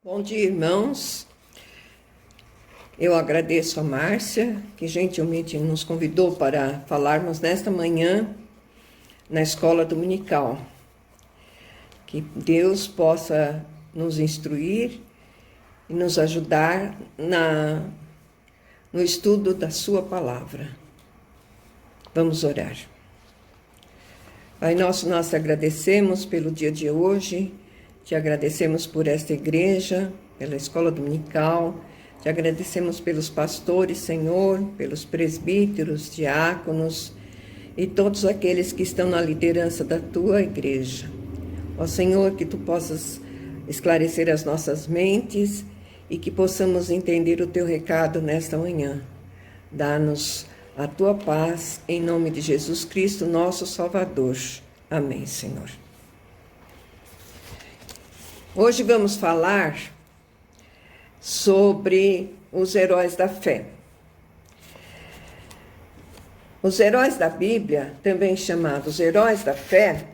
Bom dia, irmãos. Eu agradeço a Márcia, que gentilmente nos convidou para falarmos nesta manhã na escola dominical. Que Deus possa nos instruir e nos ajudar no estudo da sua palavra. Vamos orar. Pai nosso, nós te agradecemos pelo dia de hoje. Te agradecemos por esta igreja, pela escola dominical. Te agradecemos pelos pastores, Senhor, pelos presbíteros, diáconos e todos aqueles que estão na liderança da tua igreja. Ó Senhor, que tu possas esclarecer as nossas mentes e que possamos entender o teu recado nesta manhã. Dá-nos a tua paz, em nome de Jesus Cristo, nosso Salvador. Amém, Senhor. Hoje vamos falar sobre os heróis da fé. Os heróis da Bíblia, também chamados heróis da fé,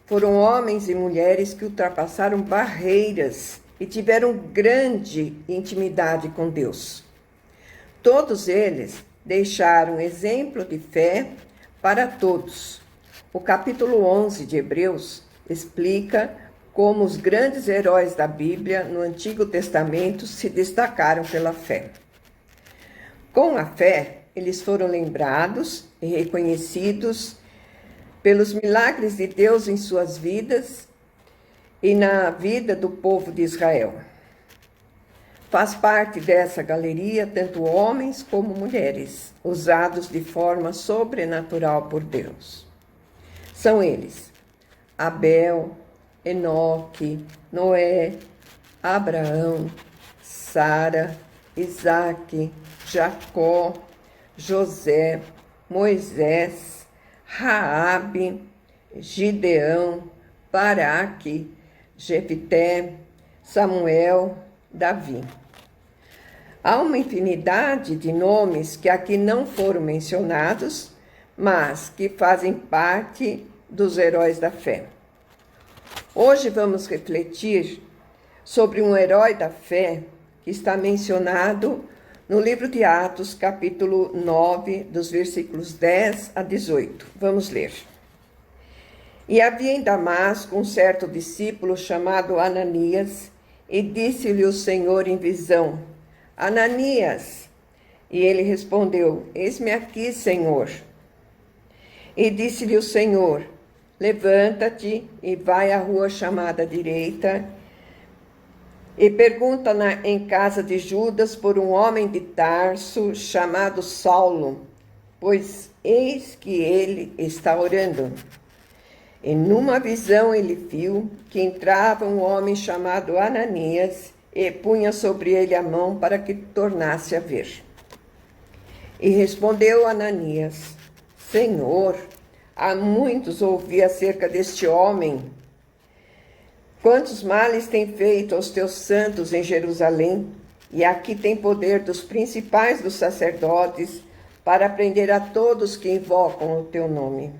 foram homens e mulheres que ultrapassaram barreiras e tiveram grande intimidade com Deus. Todos eles deixaram exemplo de fé para todos. O capítulo 11 de Hebreus explica como os grandes heróis da Bíblia no Antigo Testamento se destacaram pela fé. Com a fé, eles foram lembrados e reconhecidos pelos milagres de Deus em suas vidas e na vida do povo de Israel. Faz parte dessa galeria tanto homens como mulheres, usados de forma sobrenatural por Deus. São eles: Abel, Enoque, Noé, Abraão, Sara, Isaque, Jacó, José, Moisés, Raabe, Gideão, Baraque, Jefté, Samuel, Davi. Há uma infinidade de nomes que aqui não foram mencionados, mas que fazem parte dos heróis da fé. Hoje vamos refletir sobre um herói da fé que está mencionado no livro de Atos, capítulo 9, dos versículos 10 a 18. Vamos ler. E havia em Damasco um certo discípulo chamado Ananias, e disse-lhe o Senhor em visão: Ananias. E ele respondeu: Eis-me aqui, Senhor. E disse-lhe o Senhor: Levanta-te e vai à rua chamada direita e pergunta em casa de Judas por um homem de Tarso chamado Saulo, pois eis que ele está orando. E numa visão ele viu que entrava um homem chamado Ananias e punha sobre ele a mão para que tornasse a ver. E respondeu Ananias: Senhor, há muitos ouvi acerca deste homem. Quantos males tem feito aos teus santos em Jerusalém, e aqui tem poder dos principais dos sacerdotes para prender a todos que invocam o teu nome.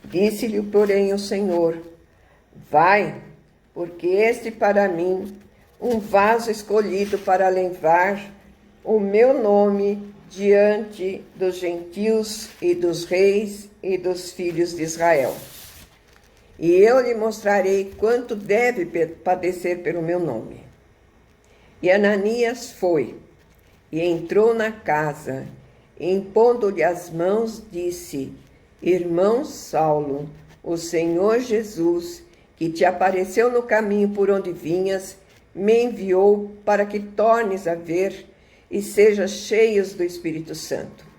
Disse-lhe, porém, o Senhor: Vai, porque este para mim um vaso escolhido para levar o meu nome diante dos gentios e dos reis e dos filhos de Israel. E eu lhe mostrarei quanto deve padecer pelo meu nome. E Ananias foi, e entrou na casa, e impondo-lhe as mãos, disse: Irmão Saulo, o Senhor Jesus, que te apareceu no caminho por onde vinhas, me enviou para que tornes a ver e sejam cheios do Espírito Santo.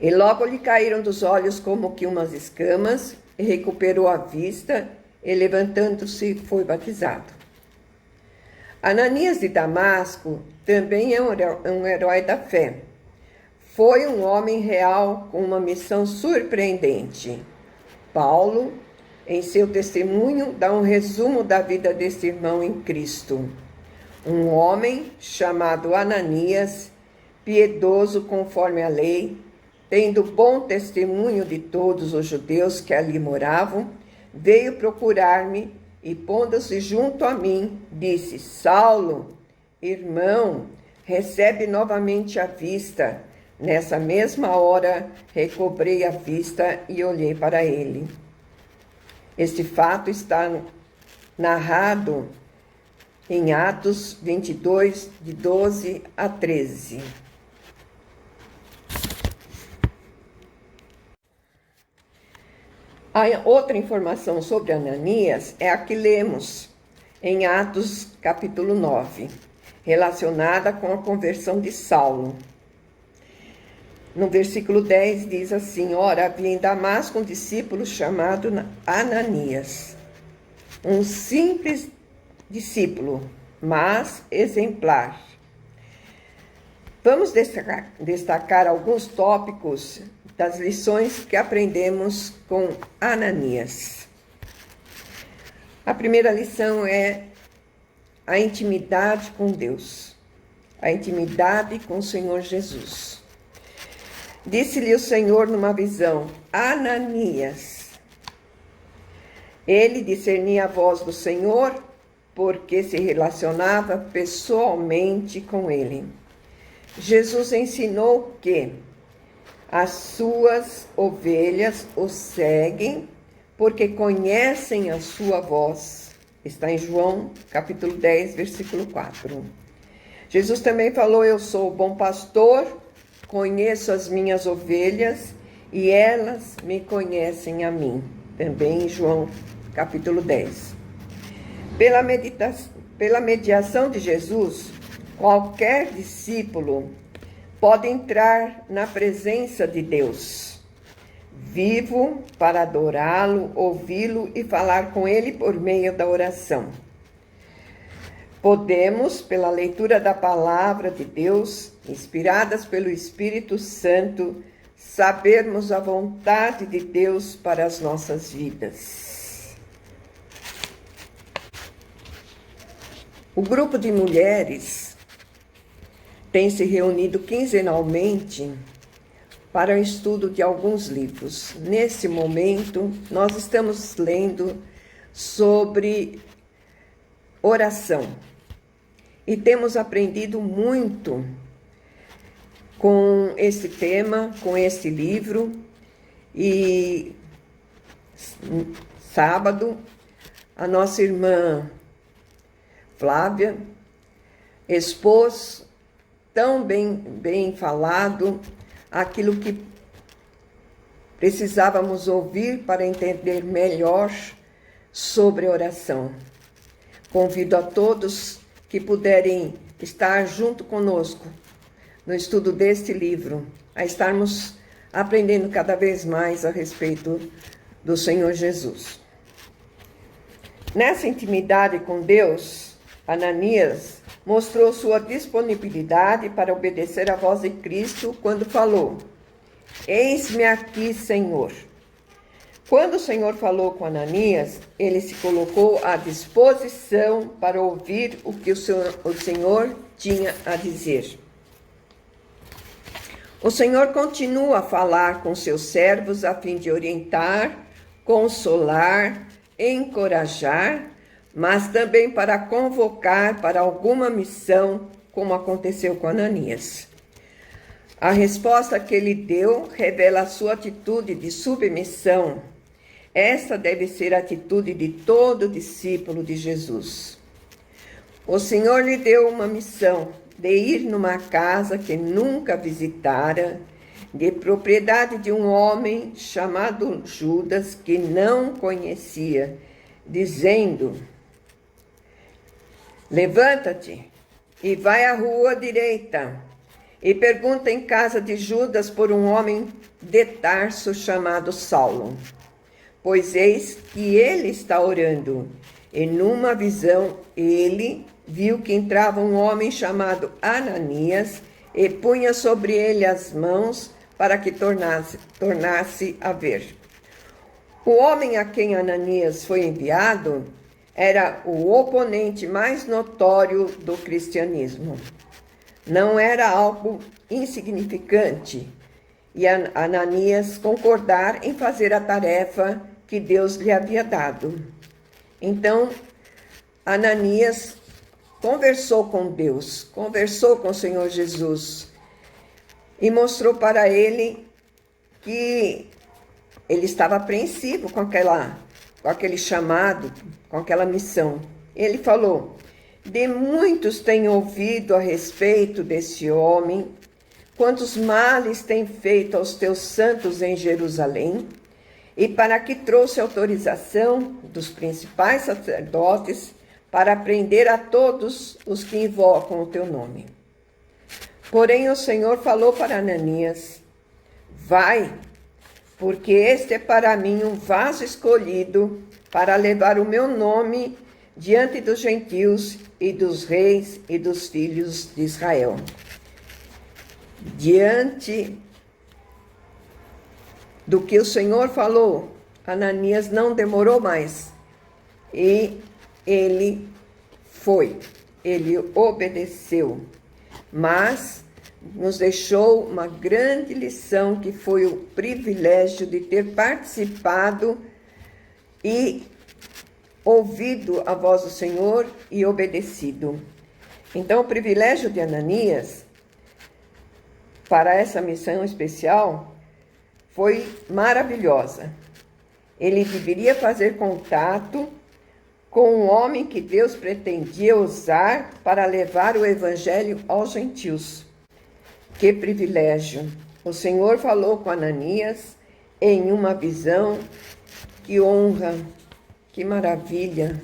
E logo lhe caíram dos olhos como que umas escamas, e recuperou a vista, e levantando-se foi batizado. Ananias de Damasco também é um herói da fé. Foi um homem real com uma missão surpreendente. Paulo, em seu testemunho, dá um resumo da vida deste irmão em Cristo. Um homem chamado Ananias, piedoso conforme a lei, tendo bom testemunho de todos os judeus que ali moravam, veio procurar-me e pondo-se junto a mim, disse: Saulo, irmão, recebe novamente a vista. Nessa mesma hora, recobrei a vista e olhei para ele. Este fato está narrado em Atos 22, de 12 a 13. A outra informação sobre Ananias é a que lemos em Atos capítulo 9, relacionada com a conversão de Saulo. No versículo 10 diz assim: Ora, havia em Damasco um discípulo chamado Ananias, um simples discípulo, mas exemplar. Vamos destacar alguns tópicos das lições que aprendemos com Ananias. A primeira lição é a intimidade com Deus, a intimidade com o Senhor Jesus. Disse-lhe o Senhor numa visão: Ananias. Ele discernia a voz do Senhor porque se relacionava pessoalmente com ele. Jesus ensinou que as suas ovelhas o seguem porque conhecem a sua voz. Está em João capítulo 10, versículo 4. Jesus também falou: Eu sou o bom pastor, conheço as minhas ovelhas e elas me conhecem a mim. Também em João capítulo 10. Pela mediação de Jesus, qualquer discípulo pode entrar na presença de Deus, vivo para adorá-lo, ouvi-lo e falar com ele por meio da oração. Podemos, pela leitura da palavra de Deus, inspiradas pelo Espírito Santo, sabermos a vontade de Deus para as nossas vidas. O grupo de mulheres tem se reunido quinzenalmente para o estudo de alguns livros. Nesse momento, nós estamos lendo sobre oração e temos aprendido muito com esse tema, com esse livro. E sábado, a nossa irmã Flávia expôs tão bem falado aquilo que precisávamos ouvir para entender melhor sobre oração. Convido a todos que puderem estar junto conosco no estudo deste livro, a estarmos aprendendo cada vez mais a respeito do Senhor Jesus. Nessa intimidade com Deus, Ananias mostrou sua disponibilidade para obedecer à voz de Cristo quando falou: Eis-me aqui, Senhor. Quando o Senhor falou com Ananias, ele se colocou à disposição para ouvir o que o Senhor tinha a dizer. O Senhor continua a falar com seus servos a fim de orientar, consolar, encorajar, mas também para convocar para alguma missão, como aconteceu com Ananias. A resposta que ele deu revela a sua atitude de submissão. Esta deve ser a atitude de todo discípulo de Jesus. O Senhor lhe deu uma missão de ir numa casa que nunca visitara, de propriedade de um homem chamado Judas, que não conhecia, dizendo: Levanta-te e vai à rua direita e pergunta em casa de Judas por um homem de Tarso chamado Saulo, pois eis que ele está orando. E numa visão ele viu que entrava um homem chamado Ananias e punha sobre ele as mãos para que tornasse a ver. O homem a quem Ananias foi enviado era o oponente mais notório do cristianismo. Não era algo insignificante e Ananias concordar em fazer a tarefa que Deus lhe havia dado. Então, Ananias conversou com Deus, conversou com o Senhor Jesus e mostrou para ele que ele estava apreensivo com aquele chamado, com aquela missão. Ele falou: de muitos tenho ouvido a respeito desse homem, quantos males tem feito aos teus santos em Jerusalém, e para que trouxe autorização dos principais sacerdotes para prender a todos os que invocam o teu nome. Porém o Senhor falou para Ananias: vai, porque este é para mim um vaso escolhido para levar o meu nome diante dos gentios e dos reis e dos filhos de Israel. Diante do que o Senhor falou, Ananias não demorou mais e ele foi, ele obedeceu, mas nos deixou uma grande lição, que foi o privilégio de ter participado e ouvido a voz do Senhor e obedecido. Então, o privilégio de Ananias para essa missão especial foi maravilhosa. Ele deveria fazer contato com um homem que Deus pretendia usar para levar o evangelho aos gentios. Que privilégio! O Senhor falou com Ananias em uma visão. Que honra, que maravilha!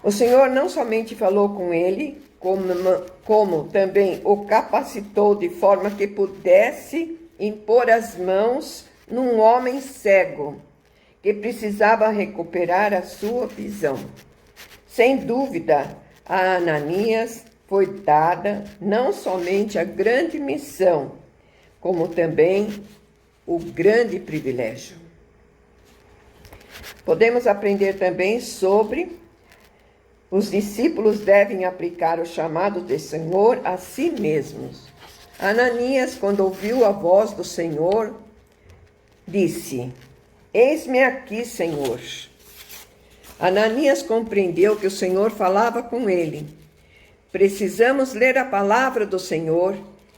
O Senhor não somente falou com ele, como também o capacitou de forma que pudesse impor as mãos num homem cego, que precisava recuperar a sua visão. Sem dúvida, a Ananias foi dada não somente a grande missão, como também o grande privilégio. Podemos aprender também sobre os discípulos devem aplicar o chamado do Senhor a si mesmos. Ananias, quando ouviu a voz do Senhor, disse: eis-me aqui, Senhor. Ananias compreendeu que o Senhor falava com ele. Precisamos ler a palavra do Senhor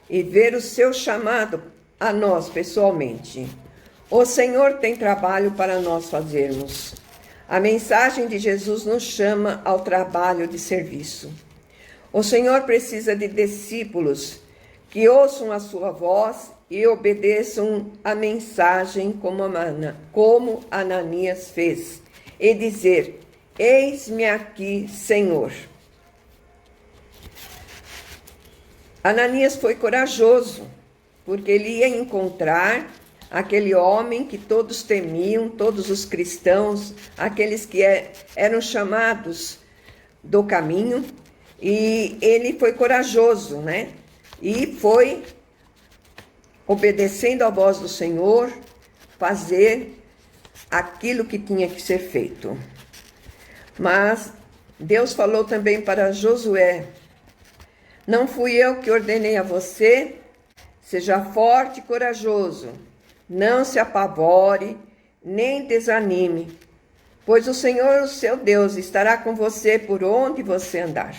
e ver o seu chamado a nós pessoalmente. O Senhor tem trabalho para nós fazermos. A mensagem de Jesus nos chama ao trabalho de serviço. O Senhor precisa de discípulos que ouçam a sua voz e obedeçam a mensagem como Ananias fez, e dizer: eis-me aqui, Senhor. Ananias foi corajoso, porque ele ia encontrar aquele homem que todos temiam, todos os cristãos, aqueles que eram chamados do caminho, e ele foi corajoso, né? E foi, obedecendo à voz do Senhor, fazer aquilo que tinha que ser feito. Mas Deus falou também para Josué: não fui eu que ordenei a você? Seja forte e corajoso, não se apavore, nem desanime, pois o Senhor, o seu Deus, estará com você por onde você andar.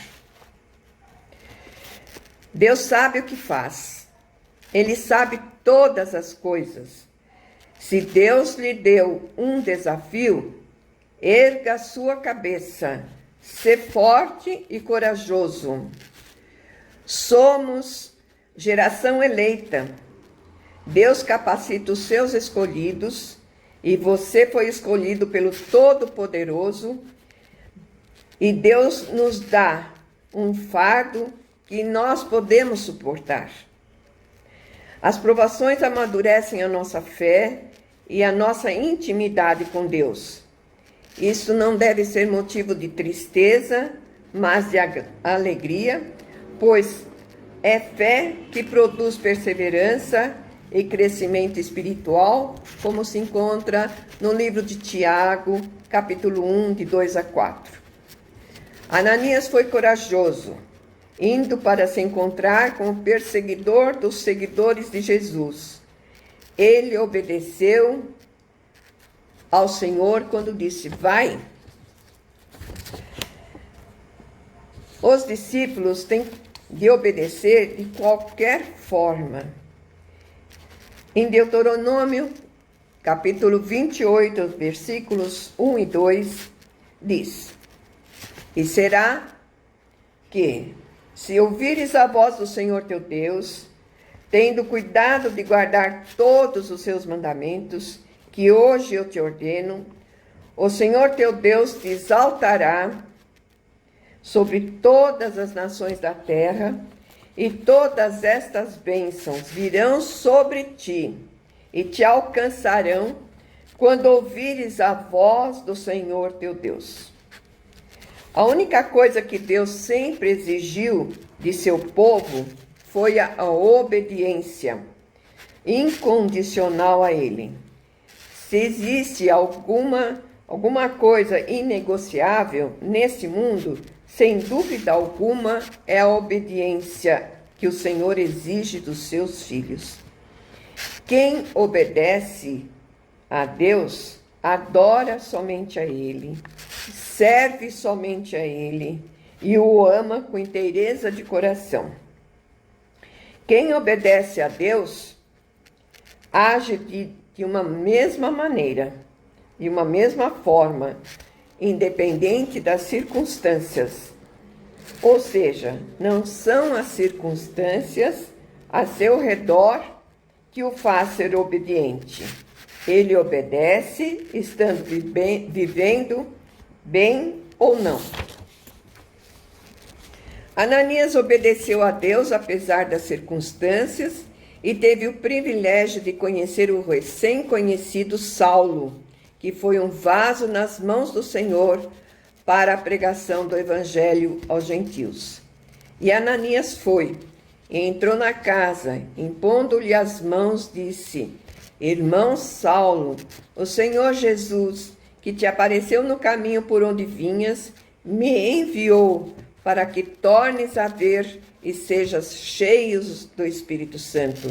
Deus sabe o que faz. Ele sabe todas as coisas. Se Deus lhe deu um desafio, erga a sua cabeça, sê forte e corajoso. Somos geração eleita. Deus capacita os seus escolhidos, e você foi escolhido pelo Todo-Poderoso, e Deus nos dá um fardo que nós podemos suportar. As provações amadurecem a nossa fé e a nossa intimidade com Deus. Isso não deve ser motivo de tristeza, mas de alegria, pois é fé que produz perseverança e crescimento espiritual, como se encontra no livro de Tiago, capítulo 1, de 2 a 4. Ananias foi corajoso, indo para se encontrar com o perseguidor dos seguidores de Jesus. Ele obedeceu ao Senhor quando disse: vai, Os discípulos têm de obedecer de qualquer forma. Em Deuteronômio, capítulo 28, versículos 1 e 2, diz: E será que, se ouvires a voz do Senhor teu Deus, tendo cuidado de guardar todos os seus mandamentos, que hoje eu te ordeno, o Senhor teu Deus te exaltará sobre todas as nações da terra, e todas estas bênçãos virão sobre ti e te alcançarão quando ouvires a voz do Senhor teu Deus. A única coisa que Deus sempre exigiu de seu povo foi a obediência incondicional a Ele. Se existe alguma coisa inegociável nesse mundo, sem dúvida alguma, é a obediência que o Senhor exige dos seus filhos. Quem obedece a Deus, adora somente a Ele, serve somente a Ele e o ama com inteireza de coração. Quem obedece a Deus, age de uma mesma maneira, de uma mesma forma, independente das circunstâncias. Ou seja, não são as circunstâncias a seu redor que o faz ser obediente. Ele obedece, estando vivendo bem ou não. Ananias obedeceu a Deus apesar das circunstâncias e teve o privilégio de conhecer o recém-conhecido Saulo, que foi um vaso nas mãos do Senhor para a pregação do Evangelho aos gentios. E Ananias foi, e entrou na casa, impondo-lhe as mãos, disse: Irmão Saulo, o Senhor Jesus, que te apareceu no caminho por onde vinhas, me enviou para que tornes a ver e sejas cheios do Espírito Santo.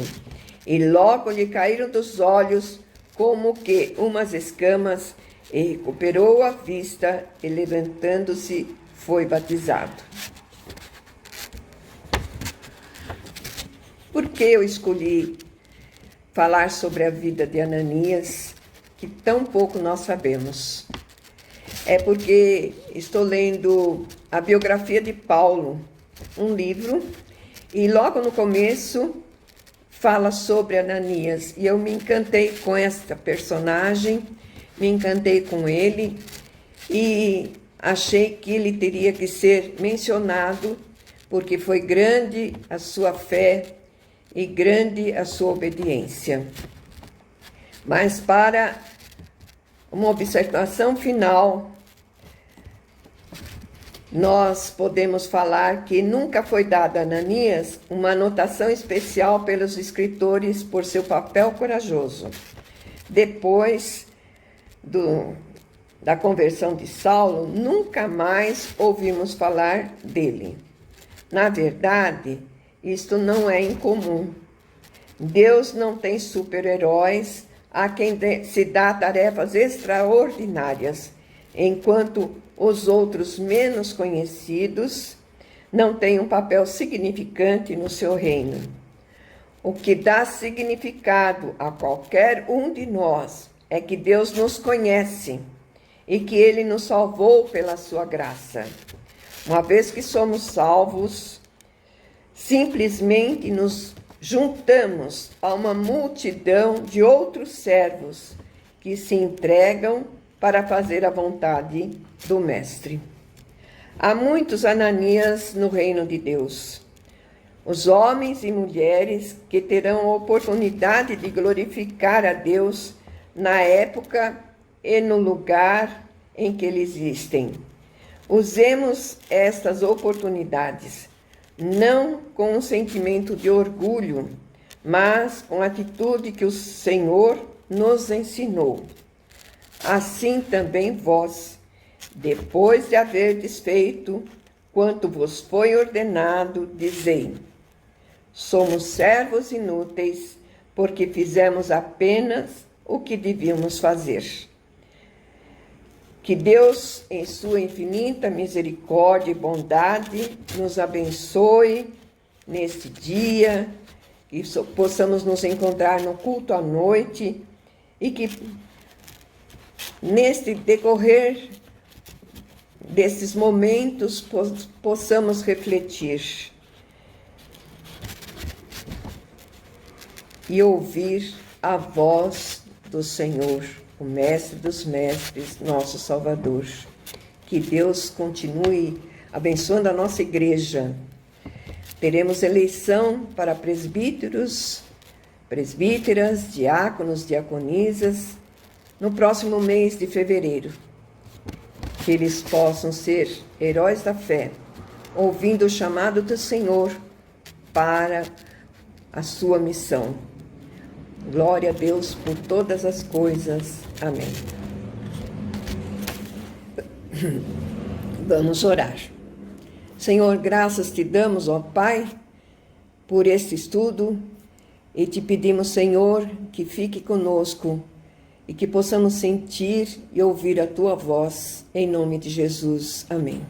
E logo lhe caíram dos olhos como que umas escamas, e recuperou a vista, e levantando-se, foi batizado. Por que eu escolhi falar sobre a vida de Ananias, que tão pouco nós sabemos? É porque estou lendo a biografia de Paulo, um livro, e logo no começo fala sobre Ananias, e eu me encantei com esta personagem, me encantei com ele, e achei que ele teria que ser mencionado, porque foi grande a sua fé e grande a sua obediência. Mas para uma observação final, nós podemos falar que nunca foi dada a Ananias uma anotação especial pelos escritores por seu papel corajoso. Depois da conversão de Saulo, nunca mais ouvimos falar dele. Na verdade, isto não é incomum. Deus não tem super-heróis a quem se dá tarefas extraordinárias, enquanto os outros menos conhecidos não têm um papel significante no seu reino. O que dá significado a qualquer um de nós é que Deus nos conhece e que Ele nos salvou pela sua graça. Uma vez que somos salvos, simplesmente nos juntamos a uma multidão de outros servos que se entregam para fazer a vontade do Mestre. Há muitos Ananias no reino de Deus. Os homens e mulheres que terão a oportunidade de glorificar a Deus na época e no lugar em que eles existem. Usemos estas oportunidades, não com um sentimento de orgulho, mas com a atitude que o Senhor nos ensinou. Assim também vós, depois de haverdes feito quanto vos foi ordenado, dizei: somos servos inúteis, porque fizemos apenas o que devíamos fazer. Que Deus, em sua infinita misericórdia e bondade, nos abençoe neste dia, que possamos nos encontrar no culto à noite e que neste decorrer desses momentos possamos refletir e ouvir a voz do Senhor, o Mestre dos Mestres, nosso Salvador. Que Deus continue abençoando a nossa igreja. Teremos eleição para presbíteros, presbíteras, diáconos, diaconisas, no próximo mês de fevereiro. Que eles possam ser heróis da fé, ouvindo o chamado do Senhor para a sua missão. Glória a Deus por todas as coisas. Amém. Vamos orar. Senhor, graças te damos, ó Pai, por este estudo e te pedimos, Senhor, que fique conosco e que possamos sentir e ouvir a tua voz, em nome de Jesus. Amém.